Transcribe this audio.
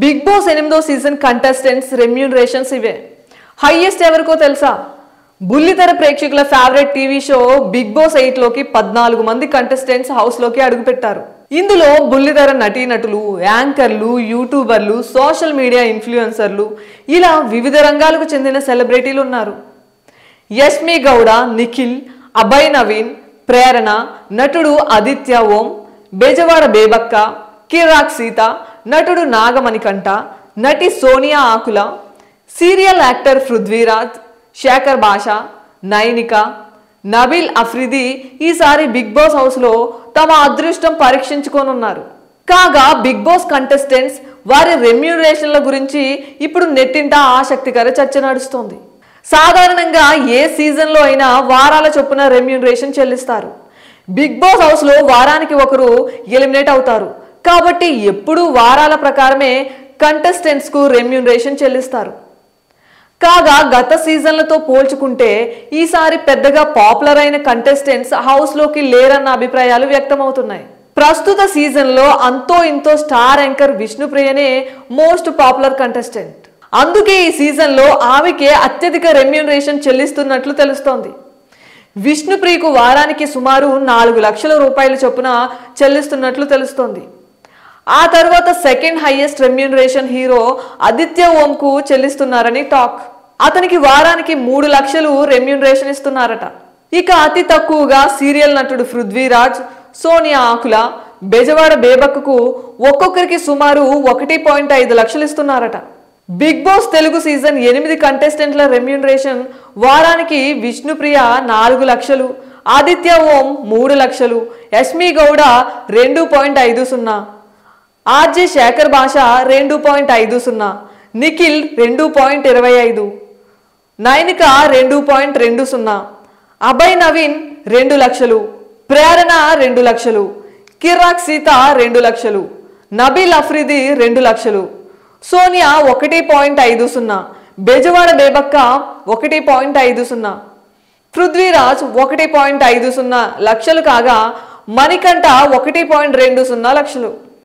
Big Boss 8వ season contestants remunerations ఇవే. Highest ఎవరికో తెలుసా? బుల్లితెర ప్రేక్షకుల favourite TV show Big Boss 8లోకి 14 మంది కంటెస్టెంట్స్ హౌస్లోకి అడుగుపెట్టారు. ఇందులో బుల్లితెర నటీనటులు, యాంకర్లు, యూట్యూబర్లు, సోషల్ మీడియా ఇన్ఫ్లుయెన్సర్లు ఇలా వివిధ రంగాలకు చెందిన సెలబ్రిటీలు ఉన్నారు. యష్మి గౌడ, నిఖిల్, అభయ్ నవీన్, ప్రేరణ, నటుడు ఆదిత్య ఓం, బెజవాడ బేబక్క, కిరాక్ సీత, నటుడు నాగమణికంఠ, నటి సోనియా ఆకుల, సీరియల్ యాక్టర్ పృథ్వీరాజ్, శేఖర్ భాషా, నైనిక, నబీల్ అఫ్రిది ఈసారి బిగ్ బాస్ హౌస్లో తమ అదృష్టం పరీక్షించుకోనున్నారు. కాగా బిగ్ బాస్ కంటెస్టెంట్స్ వారి రెమ్యూనరేషన్ల గురించి ఇప్పుడు నెట్టింట ఆసక్తికర చర్చ నడుస్తోంది. సాధారణంగా ఏ సీజన్లో అయినా వారాల చొప్పున రెమ్యూనరేషన్ చెల్లిస్తారు. బిగ్ బాస్ హౌస్లో వారానికి ఒకరు ఎలిమినేట్ అవుతారు కాబట్టి ఎప్పుడూ వారాల ప్రకారమే కంటెస్టెంట్స్కు రెమ్యూనరేషన్ చెల్లిస్తారు. కాగా గత సీజన్లతో పోల్చుకుంటే ఈసారి పెద్దగా పాపులర్ అయిన కంటెస్టెంట్స్ హౌస్లోకి లేరన్న అభిప్రాయాలు వ్యక్తమవుతున్నాయి. ప్రస్తుత సీజన్లో అంతో ఇంతో స్టార్ యాంకర్ విష్ణుప్రియనే మోస్ట్ పాపులర్ కంటెస్టెంట్. అందుకే ఈ సీజన్లో ఆమెకే అత్యధిక రెమ్యూనరేషన్ చెల్లిస్తున్నట్లు తెలుస్తోంది. విష్ణుప్రియకు వారానికి సుమారు 4 లక్షల రూపాయల చొప్పున చెల్లిస్తున్నట్లు తెలుస్తోంది. ఆ తర్వాత second highest remuneration hero Aditya ఓంకు చెల్లిస్తున్నారని టాక్. అతనికి వారానికి 3 లక్షలు రెమ్యూనరేషన్ ఇస్తున్నారట. ఇక అతి తక్కువగా సీరియల్ నటుడు పృథ్వీరాజ్, సోనియా ఆకుల, బెజవాడ బేబక్కకు ఒక్కొక్కరికి సుమారు 1.5 లక్షలు ఇస్తున్నారట. బిగ్ బాస్ తెలుగు సీజన్ 8 కంటెస్టెంట్ల రెమ్యూనరేషన్ వారానికి విష్ణుప్రియ 4 లక్షలు, ఆదిత్య ఓం 3 లక్షలు, యష్మి గౌడ 2.50, ఆర్జే శేఖర్ భాష 2.50, నిఖిల్ 2.25, నైనిక 2.20, అభయ్ నవీన్ 2 లక్షలు, ప్రేరణ 2 లక్షలు, కిరాక్ సీత 2 లక్షలు, నబీల్ అఫ్రిది 2 లక్షలు, సోనియా 1.50, బెజవాడ బేబక్క 1.50, పృథ్వీరాజ్ 1.50 లక్షలు కాగా మణికంఠ 1.20 లక్షలు.